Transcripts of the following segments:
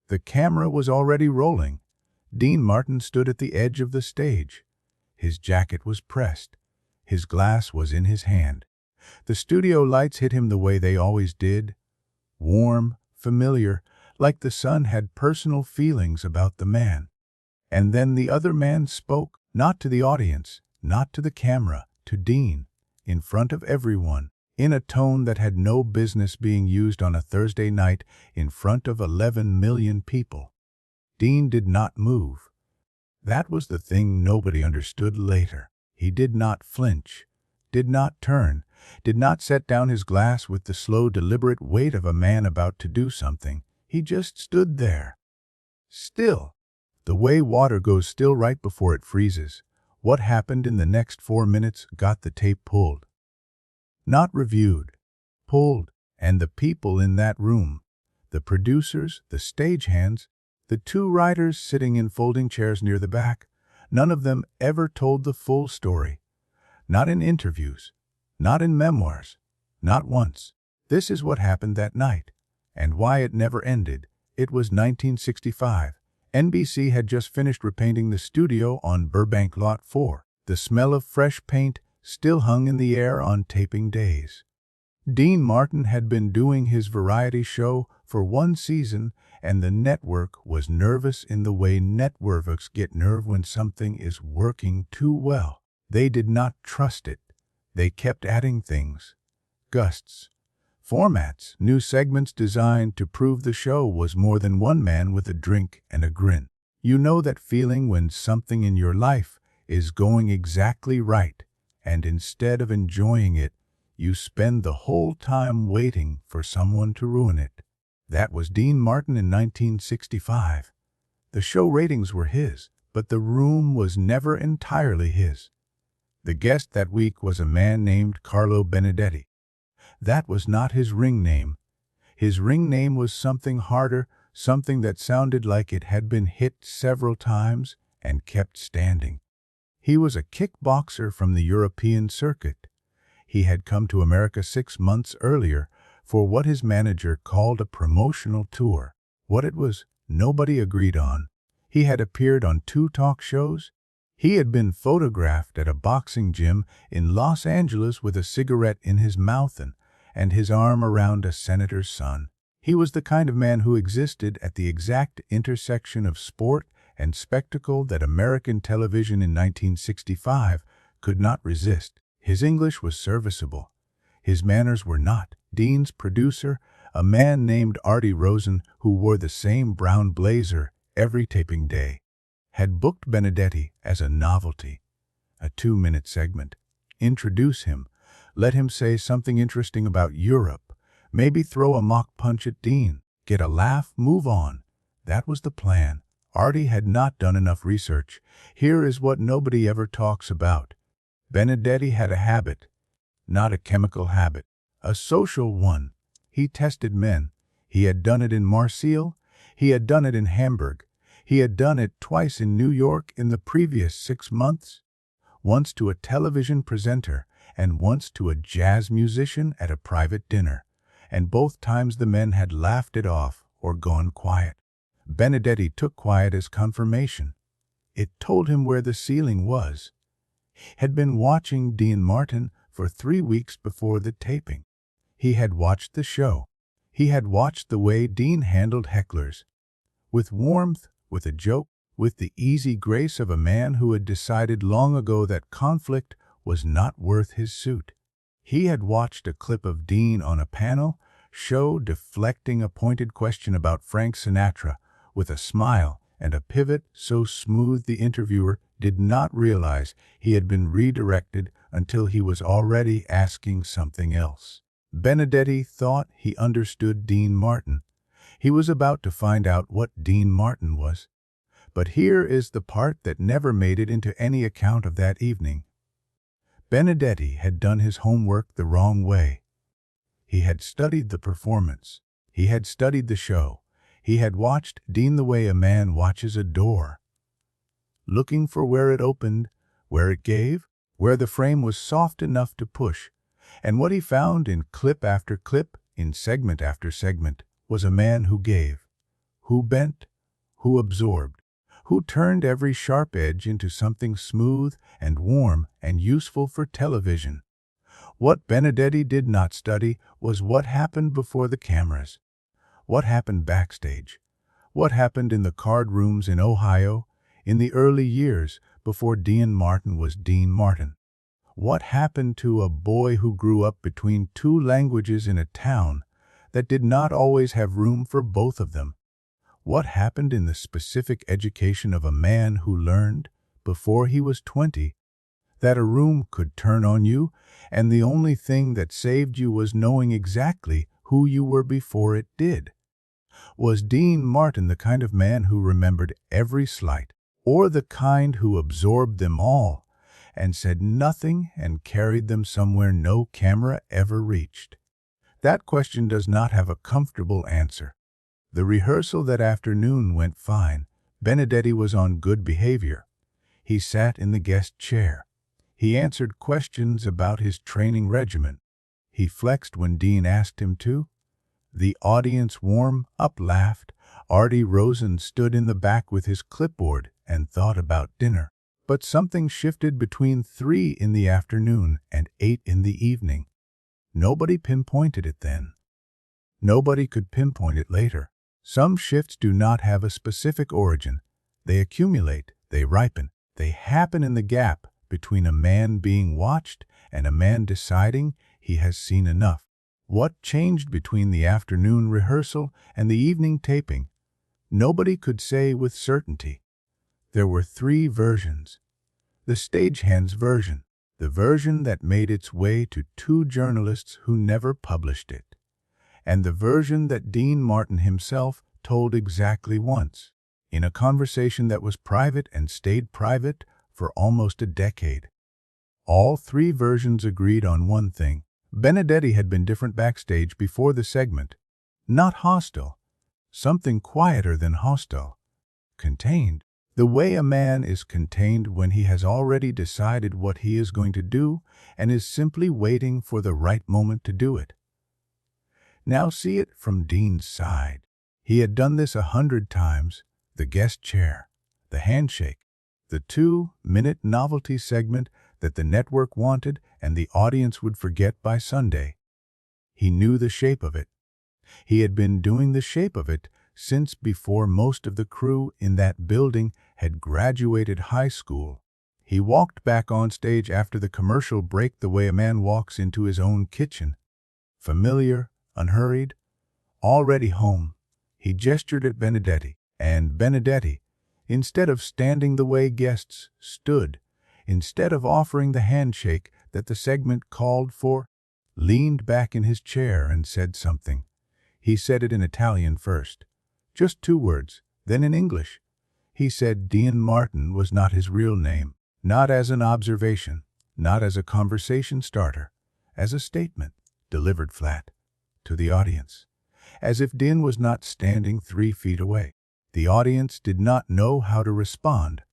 The camera was already rolling. Dean Martin stood at the edge of the stage. His jacket was pressed. His glass was in his hand. The studio lights hit him the way they always did. Warm, familiar, like the sun had personal feelings about the man. And then the other man spoke, not to the audience, not to the camera, to Dean, in front of everyone, in a tone that had no business being used on a Thursday night in front of 11 million people. Dean did not move. That was the thing nobody understood later. He did not flinch, did not turn, did not set down his glass with the slow, deliberate weight of a man about to do something. He just stood there. Still. The way water goes still right before it freezes. What happened in the next 4 minutes got the tape pulled. Not reviewed. Pulled. And the people in that room, the producers, the stagehands, the 2 writers sitting in folding chairs near the back, none of them ever told the full story. Not in interviews. Not in memoirs. Not once. This is what happened that night. And why it never ended. It was 1965. NBC had just finished repainting the studio on Burbank Lot 4. The smell of fresh paint still hung in the air on taping days. Dean Martin had been doing his variety show for 1 season, and the network was nervous in the way networks get nerve when something is working too well. They did not trust it. They kept adding things. Gusts. Formats, new segments designed to prove the show was more than one man with a drink and a grin. You know that feeling when something in your life is going exactly right, and instead of enjoying it, you spend the whole time waiting for someone to ruin it. That was Dean Martin in 1965. The show ratings were his, but the room was never entirely his. The guest that week was a man named Carlo Benedetti. That was not his ring name. His ring name was something harder, something that sounded like it had been hit several times and kept standing. He was a kickboxer from the European circuit. He had come to America 6 months earlier for what his manager called a promotional tour. What it was, nobody agreed on. He had appeared on 2 talk shows. He had been photographed at a boxing gym in Los Angeles with a cigarette in his mouth and his arm around a senator's son. He was the kind of man who existed at the exact intersection of sport and spectacle that American television in 1965 could not resist. His English was serviceable. His manners were not. Dean's producer, a man named Artie Rosen, who wore the same brown blazer every taping day, had booked Benedetti as a novelty, a 2-minute segment. Introduce him, let him say something interesting about Europe, maybe throw a mock punch at Dean, get a laugh, move on. That was the plan. Artie had not done enough research. Here is what nobody ever talks about. Benedetti had a habit, not a chemical habit, a social one. He tested men. He had done it in Marseille. He had done it in Hamburg. He had done it twice in New York in the previous 6 months. Once to a television presenter and once to a jazz musician at a private dinner. And both times the men had laughed it off or gone quiet. Benedetti took quiet as confirmation. It told him where the ceiling was. Had been watching Dean Martin for 3 weeks before the taping. He had watched the show. He had watched the way Dean handled hecklers. With warmth, with a joke, with the easy grace of a man who had decided long ago that conflict was not worth his suit. He had watched a clip of Dean on a panel show deflecting a pointed question about Frank Sinatra with a smile and a pivot so smooth the interviewer did not realize he had been redirected until he was already asking something else. Benedetti thought he understood Dean Martin. He was about to find out what Dean Martin was. But here is the part that never made it into any account of that evening. Benedetti had done his homework the wrong way. He had studied the performance. He had studied the show. He had watched Dean the way a man watches a door, looking for where it opened, where it gave, where the frame was soft enough to push. And what he found in clip after clip, in segment after segment, was a man who gave, Who bent? Who absorbed? Who turned every sharp edge into something smooth and warm and useful for television? What Benedetti did not study was what happened before the cameras. What happened backstage? What happened in the card rooms in Ohio in the early years before Dean Martin was Dean Martin? What happened to a boy who grew up between two languages in a town that did not always have room for both of them? What happened in the specific education of a man who learned, before he was 20, that a room could turn on you and the only thing that saved you was knowing exactly who you were before it did? Was Dean Martin the kind of man who remembered every slight, or the kind who absorbed them all and said nothing and carried them somewhere no camera ever reached? That question does not have a comfortable answer. The rehearsal that afternoon went fine. Benedetti was on good behavior. He sat in the guest chair. He answered questions about his training regimen. He flexed when Dean asked him to. The audience warm-up laughed. Artie Rosen stood in the back with his clipboard and thought about dinner. But something shifted between 3 in the afternoon and 8 in the evening. Nobody pinpointed it then. Nobody could pinpoint it later. Some shifts do not have a specific origin. They accumulate, they ripen, they happen in the gap between a man being watched and a man deciding he has seen enough. What changed between the afternoon rehearsal and the evening taping? Nobody could say with certainty. There were 3 versions. The stagehand's version, the version that made its way to 2 journalists who never published it, and the version that Dean Martin himself told exactly once, in a conversation that was private and stayed private for almost a decade. All 3 versions agreed on one thing. Benedetti had been different backstage before the segment. Not hostile. Something quieter than hostile. Contained. The way a man is contained when he has already decided what he is going to do and is simply waiting for the right moment to do it. Now see it from Dean's side. He had done this 100 times. The guest chair, the handshake, the 2-minute novelty segment that the network wanted and the audience would forget by Sunday. He knew the shape of it. He had been doing the shape of it since before most of the crew in that building had graduated high school. He walked back on stage after the commercial break the way a man walks into his own kitchen. Familiar, unhurried, already home. He gestured at Benedetti, and Benedetti, instead of standing the way guests stood, instead of offering the handshake that the segment called for, leaned back in his chair and said something. He said it in Italian first, just 2 words, then in English. He said Dean Martin was not his real name, not as an observation, not as a conversation starter, as a statement, delivered flat, to the audience, as if Dean was not standing 3 feet away. The audience did not know how to respond.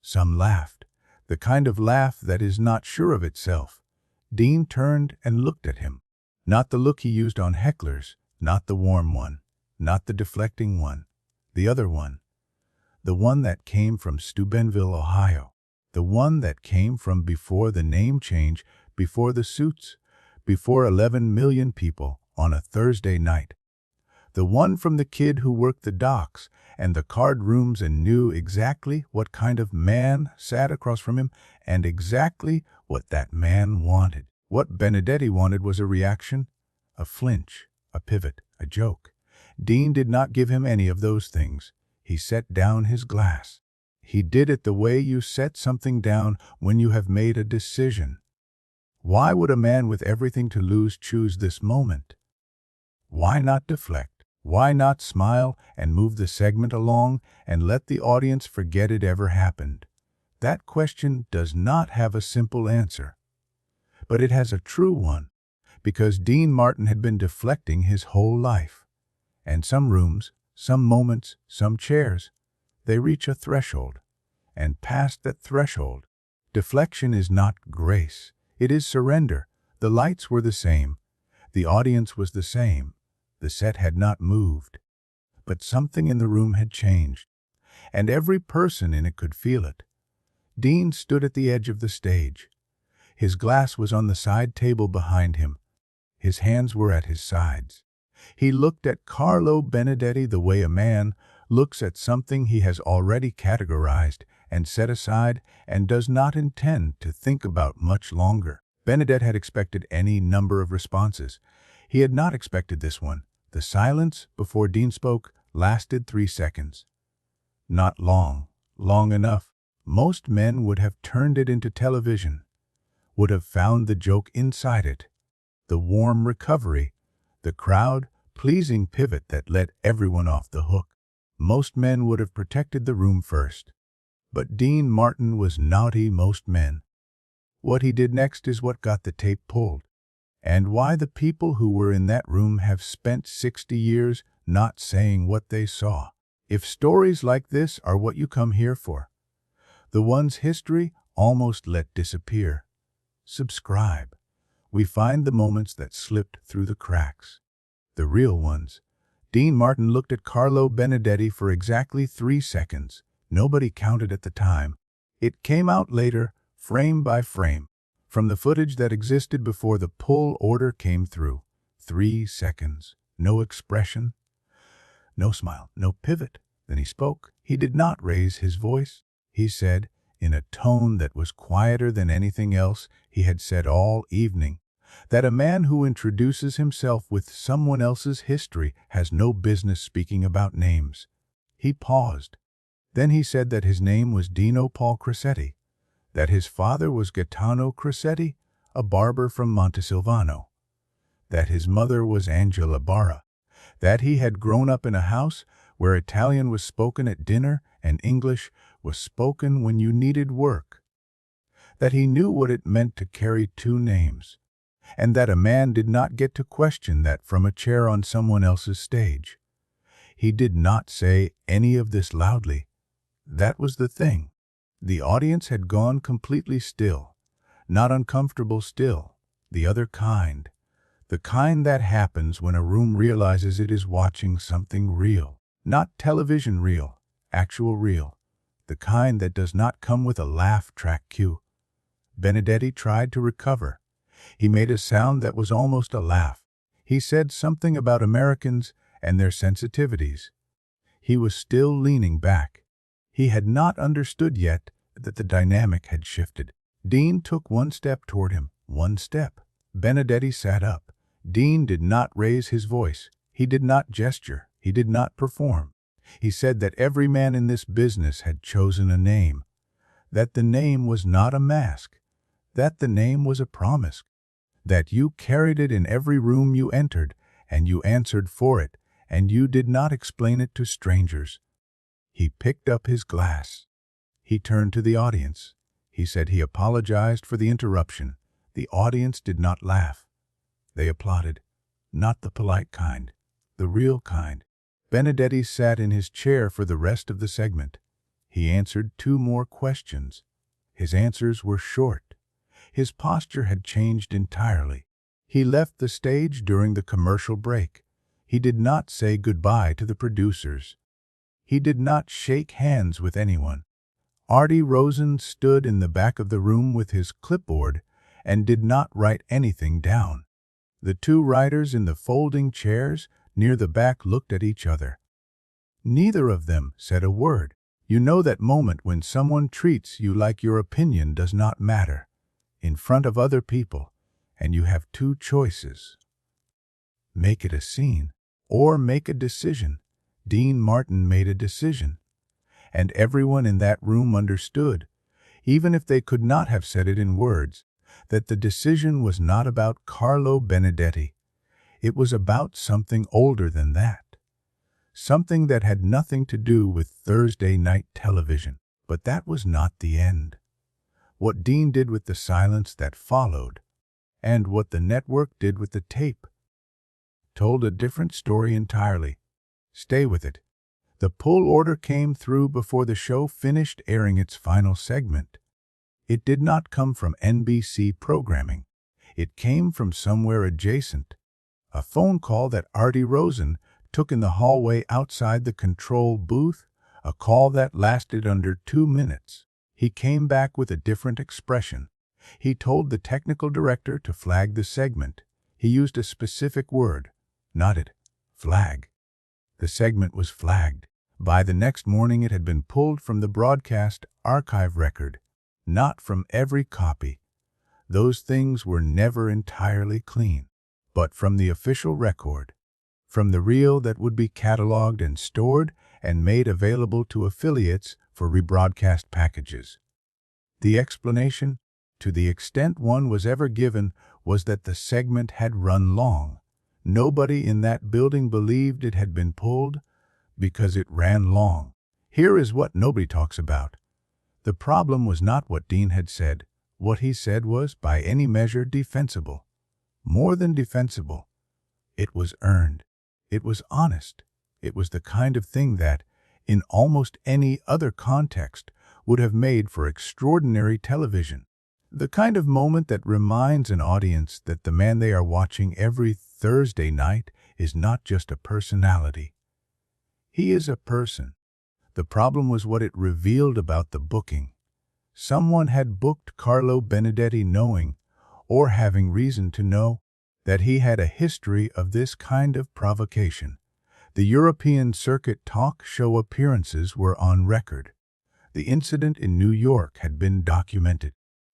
Some laughed, the kind of laugh that is not sure of itself. Dean turned and looked at him. Not the look he used on hecklers, not the warm one, not the deflecting one, the other one. The one that came from Steubenville, Ohio. The one that came from before the name change, before the suits, before 11 million people on a Thursday night. The one from the kid who worked the docks and the card rooms and knew exactly what kind of man sat across from him and exactly what that man wanted. What Benedetti wanted was a reaction, a flinch, a pivot, a joke. Dean did not give him any of those things. He set down his glass. He did it the way you set something down when you have made a decision. Why would a man with everything to lose choose this moment? Why not deflect? Why not smile and move the segment along and let the audience forget it ever happened? That question does not have a simple answer. But it has a true one, because Dean Martin had been deflecting his whole life. And some rooms, some moments, some chairs, they reach a threshold. And past that threshold, deflection is not grace. It is surrender. The lights were the same. The audience was the same. The set had not moved. But something in the room had changed, and every person in it could feel it. Dean stood at the edge of the stage. His glass was on the side table behind him. His hands were at his sides. He looked at Carlo Benedetti the way a man looks at something he has already categorized and set aside and does not intend to think about much longer. Benedetti had expected any number of responses. He had not expected this one. The silence before Dean spoke lasted 3 seconds. Not long, long enough. Most men would have turned it into television, would have found the joke inside it, the warm recovery, the crowd-pleasing pivot that let everyone off the hook. Most men would have protected the room first. But Dean Martin was naughty most men. What he did next is what got the tape pulled, and why the people who were in that room have spent 60 years not saying what they saw. If stories like this are what you come here for, the ones history almost let disappear, subscribe. We find the moments that slipped through the cracks, the real ones. Dean Martin looked at Carlo Benedetti for exactly 3 seconds. Nobody counted at the time. It came out later, frame by frame, from the footage that existed before the pull order came through. 3 seconds. No expression, no smile, no pivot. Then he spoke. He did not raise his voice. He said, in a tone that was quieter than anything else he had said all evening, that a man who introduces himself with someone else's history has no business speaking about names. He paused. Then he said that his name was Dino Paul Crocetti, that his father was Gaetano Crocetti, a barber from Montesilvano, that his mother was Angela Barra, that he had grown up in a house where Italian was spoken at dinner and English was spoken when you needed work, that he knew what it meant to carry 2 names, and that a man did not get to question that from a chair on someone else's stage. He did not say any of this loudly. That was the thing. The audience had gone completely still, not uncomfortable still, the other kind, the kind that happens when a room realizes it is watching something real, not television real, actual real, the kind that does not come with a laugh track cue. Benedetti tried to recover. He made a sound that was almost a laugh. He said something about Americans and their sensitivities. He was still leaning back. He had not understood yet that the dynamic had shifted. Dean took 1 step toward him, 1 step. Benedetti sat up. Dean did not raise his voice. He did not gesture. He did not perform. He said that every man in this business had chosen a name, that the name was not a mask, that the name was a promise, that you carried it in every room you entered, and you answered for it, and you did not explain it to strangers. He picked up his glass. He turned to the audience. He said he apologized for the interruption. The audience did not laugh. They applauded. Not the polite kind, the real kind. Benedetti sat in his chair for the rest of the segment. He answered 2 more questions. His answers were short. His posture had changed entirely. He left the stage during the commercial break. He did not say goodbye to the producers. He did not shake hands with anyone. Artie Rosen stood in the back of the room with his clipboard and did not write anything down. The 2 writers in the folding chairs near the back looked at each other. Neither of them said a word. You know that moment when someone treats you like your opinion does not matter, in front of other people, and you have 2 choices. Make it a scene, or make a decision. Dean Martin made a decision, and everyone in that room understood, even if they could not have said it in words, that the decision was not about Carlo Benedetti. It was about something older than that, something that had nothing to do with Thursday night television. But that was not the end. What Dean did with the silence that followed, and what the network did with the tape, told a different story entirely. Stay with it. The pull order came through before the show finished airing its final segment. It did not come from NBC programming. It came from somewhere adjacent. A phone call that Artie Rosen took in the hallway outside the control booth, a call that lasted under 2 minutes. He came back with a different expression. He told the technical director to flag the segment. He used a specific word, not it, flag. The segment was flagged. By the next morning it had been pulled from the broadcast archive record, not from every copy. Those things were never entirely clean, but from the official record, from the reel that would be cataloged and stored and made available to affiliates for rebroadcast packages. The explanation, to the extent one was ever given, was that the segment had run long. Nobody in that building believed it had been pulled because it ran long. Here is what nobody talks about. The problem was not what Dean had said. What he said was, by any measure, defensible. More than defensible. It was earned. It was honest. It was the kind of thing that, in almost any other context, would have made for extraordinary television. The kind of moment that reminds an audience that the man they are watching every Thursday night is not just a personality. He is a person. The problem was what it revealed about the booking. Someone had booked Carlo Benedetti knowing, or having reason to know, that he had a history of this kind of provocation. The European circuit talk show appearances were on record. The incident in New York had been documented.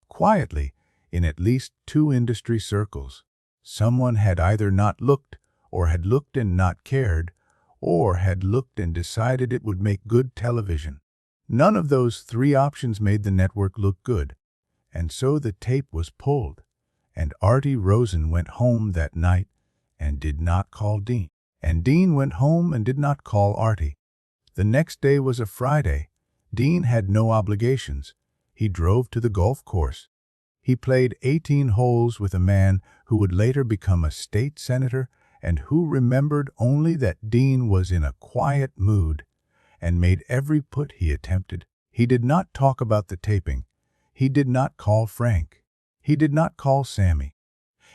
Quietly, in at least 2 industry circles, someone had either not looked, or had looked and not cared, or had looked and decided it would make good television. None of those 3 options made the network look good, and so the tape was pulled, and Artie Rosen went home that night and did not call Dean. And Dean went home and did not call Artie. The next day was a Friday. Dean had no obligations. He drove to the golf course. He played 18 holes with a man who would later become a state senator and who remembered only that Dean was in a quiet mood and made every putt he attempted. He did not talk about the taping. He did not call Frank. He did not call Sammy.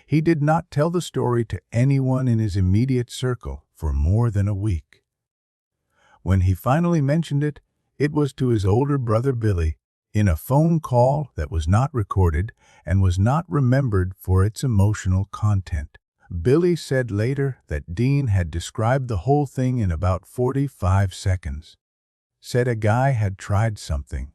He did not tell the story to anyone in his immediate circle for more than a week. When he finally mentioned it, it was to his older brother Billy, in a phone call that was not recorded and was not remembered for its emotional content. Billy said later that Dean had described the whole thing in about 45 seconds. Said a guy had tried something.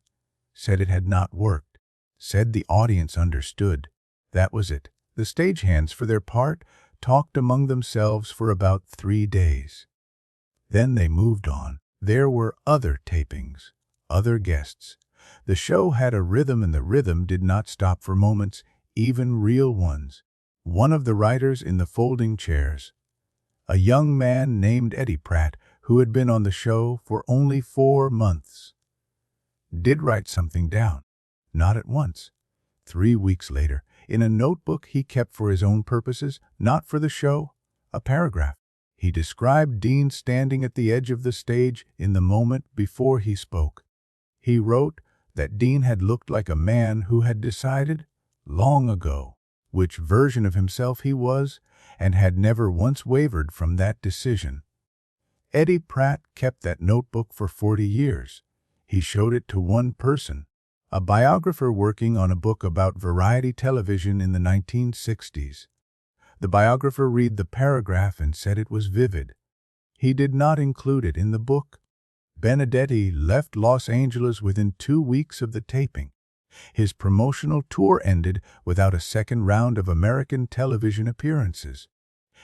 Said it had not worked. Said the audience understood. That was it. The stagehands, for their part, talked among themselves for about 3 days. Then they moved on. There were other tapings, other guests. The show had a rhythm, and the rhythm did not stop for moments, even real ones. One of the writers in the folding chairs, a young man named Eddie Pratt, who had been on the show for only 4 months, did write something down. Not at once. 3 weeks later, in a notebook he kept for his own purposes, not for the show, a paragraph. He described Dean standing at the edge of the stage in the moment before he spoke. He wrote that Dean had looked like a man who had decided, long ago, which version of himself he was, and had never once wavered from that decision. Eddie Pratt kept that notebook for 40 years. He showed it to one person, a biographer working on a book about variety television in the 1960s. The biographer read the paragraph and said it was vivid. He did not include it in the book. Benedetti left Los Angeles within 2 weeks of the taping. His promotional tour ended without a second round of American television appearances.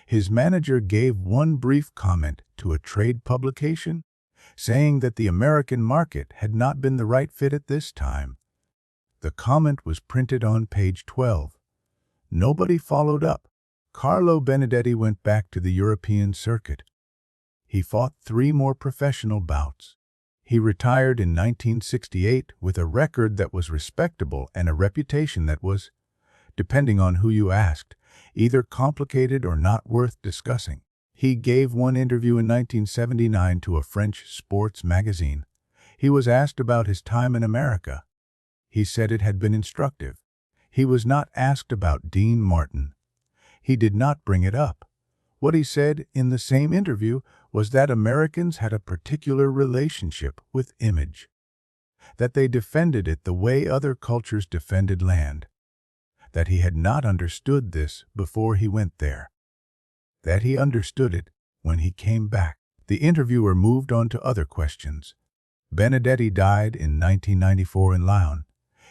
His manager gave one brief comment to a trade publication, saying that the American market had not been the right fit at this time. The comment was printed on page 12. Nobody followed up. Carlo Benedetti went back to the European circuit. He fought 3 more professional bouts. He retired in 1968 with a record that was respectable and a reputation that was, depending on who you asked, either complicated or not worth discussing. He gave one interview in 1979 to a French sports magazine. He was asked about his time in America. He said it had been instructive. He was not asked about Dean Martin. He did not bring it up. What he said in the same interview was that Americans had a particular relationship with image, that they defended it the way other cultures defended land, that he had not understood this before he went there, that he understood it when he came back. The interviewer moved on to other questions. Benedetti died in 1994 in Lyon.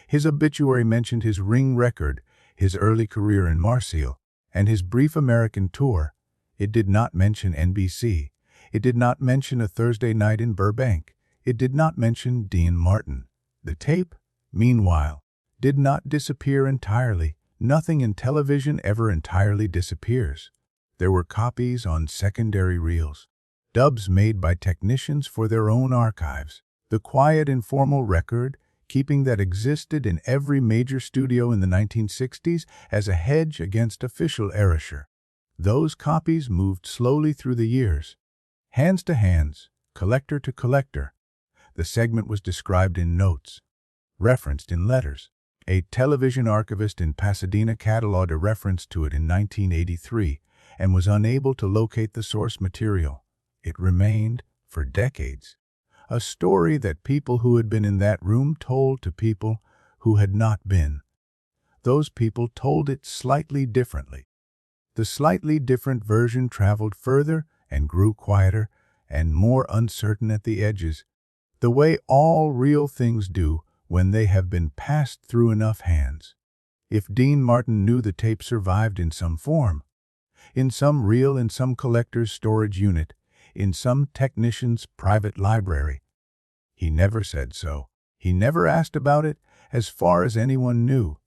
His obituary mentioned his ring record, his early career in Marseille, and his brief American tour. It did not mention NBC. It did not mention a Thursday night in Burbank. It did not mention Dean Martin. The tape, meanwhile, did not disappear entirely. Nothing in television ever entirely disappears. There were copies on secondary reels, dubs made by technicians for their own archives. The quiet, informal record, keeping that existed in every major studio in the 1960s as a hedge against official erasure. Those copies moved slowly through the years, hands to hands, collector to collector. The segment was described in notes, referenced in letters. A television archivist in Pasadena cataloged a reference to it in 1983 and was unable to locate the source material. It remained, for decades, a story that people who had been in that room told to people who had not been. Those people told it slightly differently. The slightly different version traveled further and grew quieter and more uncertain at the edges, the way all real things do when they have been passed through enough hands. If Dean Martin knew the tape survived in some form, in some reel, in some collector's storage unit, in some technician's private library, he never said so. He never asked about it, as far as anyone knew.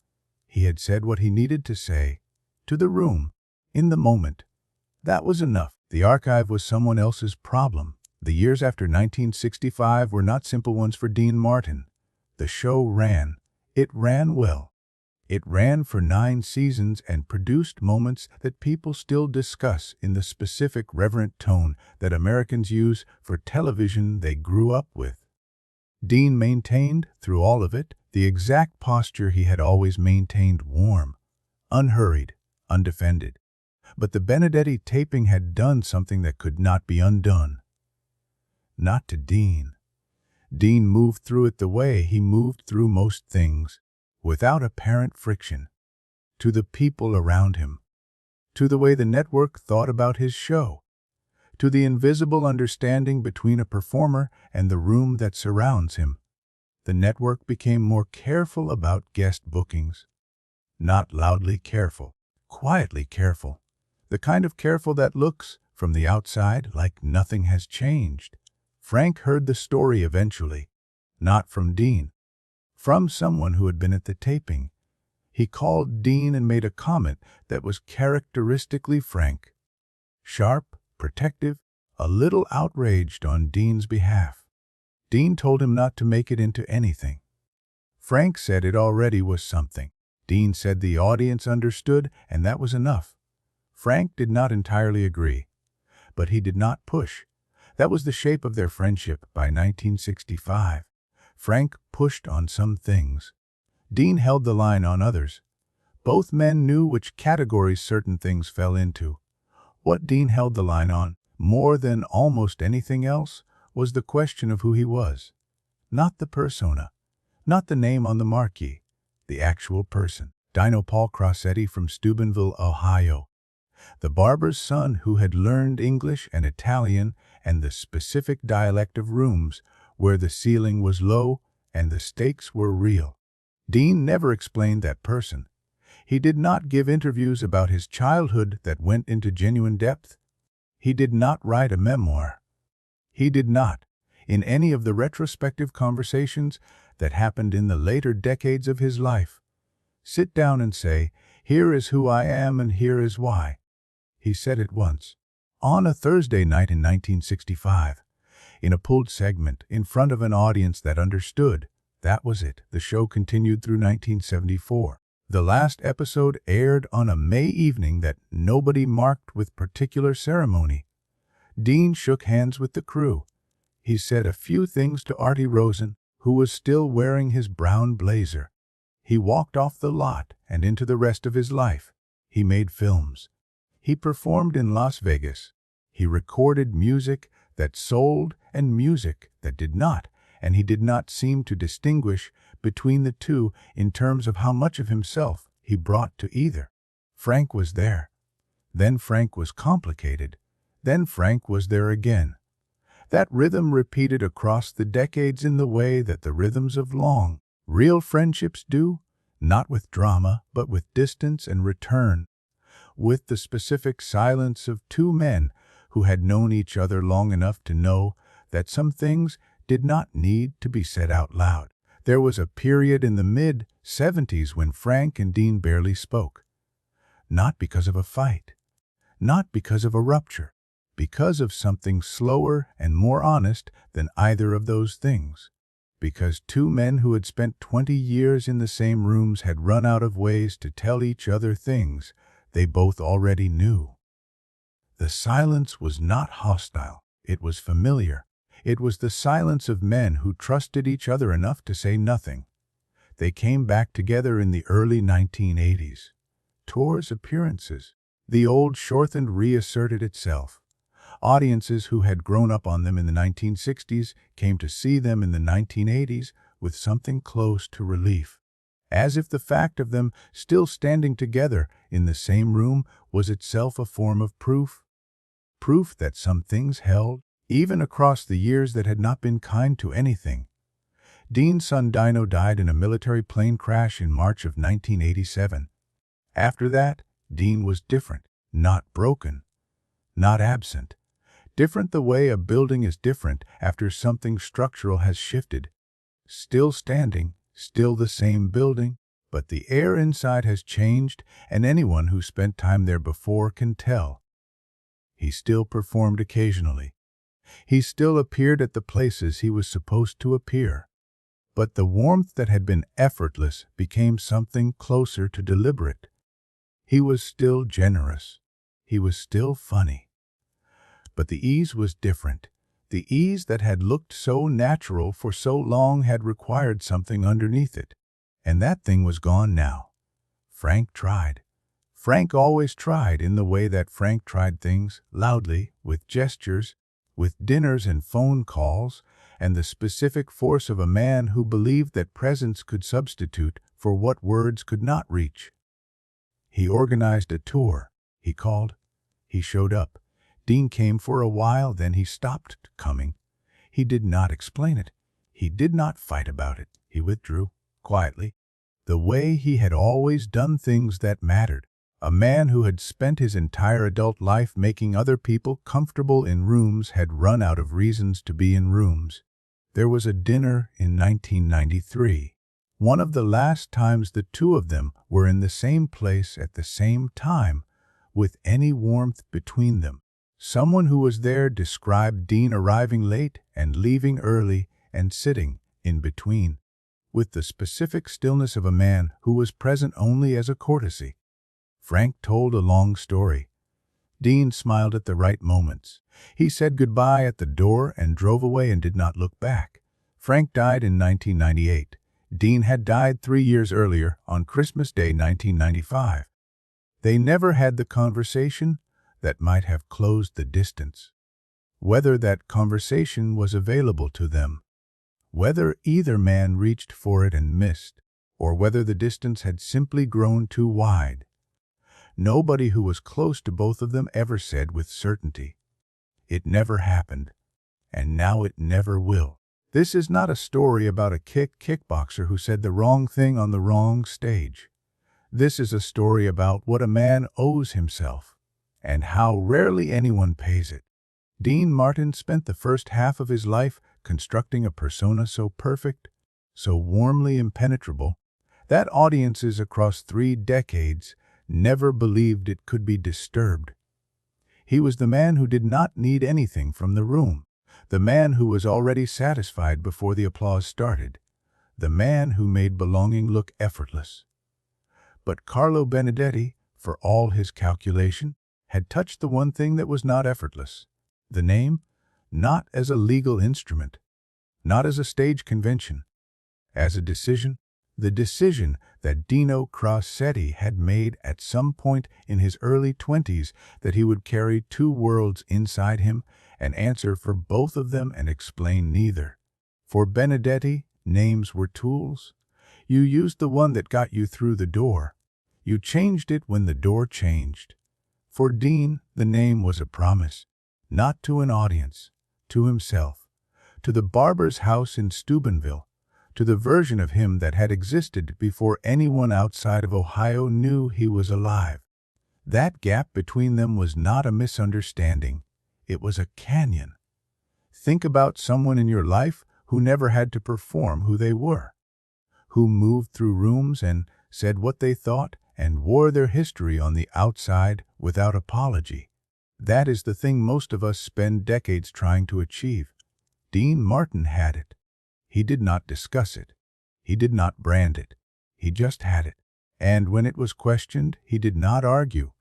He had said what he needed to say, to the room, in the moment. That was enough. The archive was someone else's problem. The years after 1965 were not simple ones for Dean Martin. The show ran. It ran well. It ran for 9 seasons and produced moments that people still discuss in the specific reverent tone that Americans use for television they grew up with. Dean maintained, through all of it, the exact posture he had always maintained: warm, unhurried, undefended. But the Benedetti taping had done something that could not be undone. Not to Dean. Dean moved through it the way he moved through most things, without apparent friction. To the people around him. To the way the network thought about his show. To the invisible understanding between a performer and the room that surrounds him. The network became more careful about guest bookings. Not loudly careful, quietly careful. The kind of careful that looks, from the outside, like nothing has changed. Frank heard the story eventually, not from Dean, from someone who had been at the taping. He called Dean and made a comment that was characteristically Frank. Sharp, protective, a little outraged on Dean's behalf. Dean told him not to make it into anything. Frank said it already was something. Dean said the audience understood, and that was enough. Frank did not entirely agree, but he did not push. That was the shape of their friendship by 1965. Frank pushed on some things. Dean held the line on others. Both men knew which categories certain things fell into. What Dean held the line on, more than almost anything else, was the question of who he was. Not the persona, not the name on the marquee, the actual person. Dino Paul Crocetti from Steubenville, Ohio. The barber's son who had learned English and Italian and the specific dialect of rooms where the ceiling was low and the stakes were real. Dean never explained that person. He did not give interviews about his childhood that went into genuine depth. He did not write a memoir. He did not, in any of the retrospective conversations that happened in the later decades of his life, sit down and say, "Here is who I am and here is why." He said it once, on a Thursday night in 1965, in a pulled segment, in front of an audience that understood. That was it. The show continued through 1974. The last episode aired on a May evening that nobody marked with particular ceremony. Dean shook hands with the crew. He said a few things to Artie Rosen, who was still wearing his brown blazer. He walked off the lot and into the rest of his life. He made films. He performed in Las Vegas. He recorded music that sold and music that did not, and he did not seem to distinguish between the two in terms of how much of himself he brought to either. Frank was there. Then Frank was complicated. Then Frank was there again. That rhythm repeated across the decades in the way that the rhythms of long, real friendships do, not with drama, but with distance and return, with the specific silence of two men who had known each other long enough to know that some things did not need to be said out loud. There was a period in the mid-70s when Frank and Dean barely spoke. Not because of a fight, not because of a rupture, because of something slower and more honest than either of those things. Because two men who had spent 20 years in the same rooms had run out of ways to tell each other things they both already knew. The silence was not hostile. It was familiar. It was the silence of men who trusted each other enough to say nothing. They came back together in the early 1980s. Tours, appearances. The old shorthand reasserted itself. Audiences who had grown up on them in the 1960s came to see them in the 1980s with something close to relief, as if the fact of them still standing together in the same room was itself a form of proof. Proof that some things held, even across the years that had not been kind to anything. Dean's son Dino died in a military plane crash in March of 1987. After that, Dean was different, not broken, not absent. Different the way a building is different after something structural has shifted. Still standing, still the same building, but the air inside has changed, and anyone who spent time there before can tell. He still performed occasionally. He still appeared at the places he was supposed to appear. But the warmth that had been effortless became something closer to deliberate. He was still generous. He was still funny. But the ease was different. The ease that had looked so natural for so long had required something underneath it. And that thing was gone now. Frank tried. Frank always tried in the way that Frank tried things, loudly, with gestures, with dinners and phone calls, and the specific force of a man who believed that presence could substitute for what words could not reach. He organized a tour. He called. He showed up. Dean came for a while, then he stopped coming. He did not explain it. He did not fight about it. He withdrew, quietly, the way he had always done things that mattered. A man who had spent his entire adult life making other people comfortable in rooms had run out of reasons to be in rooms. There was a dinner in 1993. One of the last times the two of them were in the same place at the same time, with any warmth between them. Someone who was there described Dean arriving late and leaving early and sitting in between, with the specific stillness of a man who was present only as a courtesy. Frank told a long story. Dean smiled at the right moments. He said goodbye at the door and drove away and did not look back. Frank died in 1998. Dean had died 3 years earlier, on Christmas Day 1995. They never had the conversation that might have closed the distance. Whether that conversation was available to them, whether either man reached for it and missed, or whether the distance had simply grown too wide. Nobody who was close to both of them ever said with certainty. It never happened, and now it never will. This is not a story about a kickboxer who said the wrong thing on the wrong stage. This is a story about what a man owes himself, and how rarely anyone pays it. Dean Martin spent the first half of his life constructing a persona so perfect, so warmly impenetrable, that audiences across 3 decades never believed it could be disturbed. He was the man who did not need anything from the room, the man who was already satisfied before the applause started, the man who made belonging look effortless. But Carlo Benedetti, for all his calculation, had touched the one thing that was not effortless. The name, not as a legal instrument, not as a stage convention, as a decision, The decision that Dino Crocetti had made at some point in his early 20s, that he would carry two worlds inside him and answer for both of them and explain neither. For Benedetti, names were tools. You used the one that got you through the door. You changed it when the door changed. For Dean, the name was a promise, not to an audience, to himself, to the barber's house in Steubenville, to the version of him that had existed before anyone outside of Ohio knew he was alive. That gap between them was not a misunderstanding. It was a canyon. Think about someone in your life who never had to perform who they were, who moved through rooms and said what they thought and wore their history on the outside without apology. That is the thing most of us spend decades trying to achieve. Dean Martin had it. He did not discuss it. He did not brand it. He just had it. And when it was questioned, he did not argue.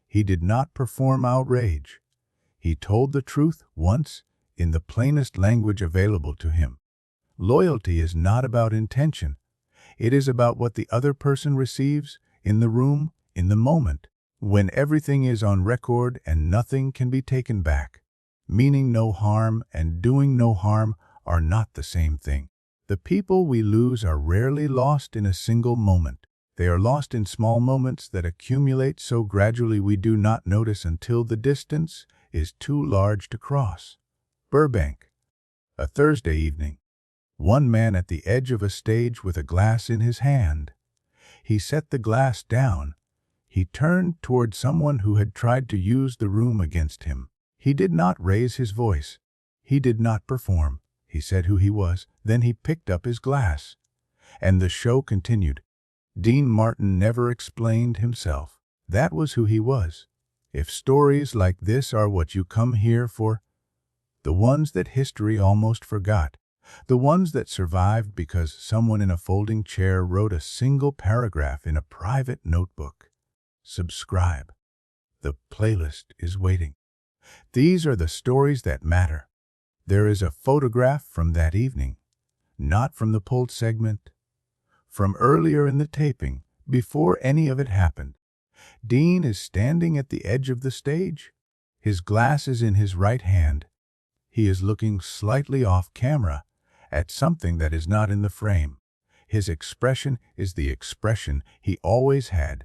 He did not perform outrage. He told the truth once in the plainest language available to him. Loyalty is not about intention. It is about what the other person receives in the room, in the moment, when everything is on record and nothing can be taken back. Meaning no harm and doing no harm are not the same thing. The people we lose are rarely lost in a single moment. They are lost in small moments that accumulate so gradually we do not notice until the distance is too large to cross. Burbank. A Thursday evening. One man at the edge of a stage with a glass in his hand. He set the glass down. He turned toward someone who had tried to use the room against him. He did not raise his voice. He did not perform. He said who he was. Then he picked up his glass. And the show continued. Dean Martin never explained himself. That was who he was. If stories like this are what you come here for, the ones that history almost forgot, the ones that survived because someone in a folding chair wrote a single paragraph in a private notebook, subscribe. The playlist is waiting. These are the stories that matter. There is a photograph from that evening, not from the pulled segment, from earlier in the taping, before any of it happened. Dean is standing at the edge of the stage. His glass is in his right hand. He is looking slightly off camera at something that is not in the frame. His expression is the expression he always had.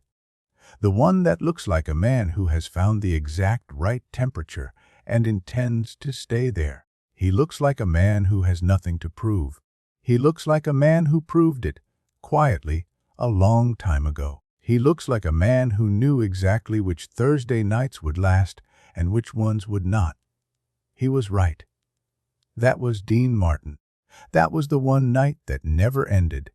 The one that looks like a man who has found the exact right temperature and intends to stay there. He looks like a man who has nothing to prove. He looks like a man who proved it, quietly, a long time ago. He looks like a man who knew exactly which Thursday nights would last and which ones would not. He was right. That was Dean Martin. That was the one night that never ended.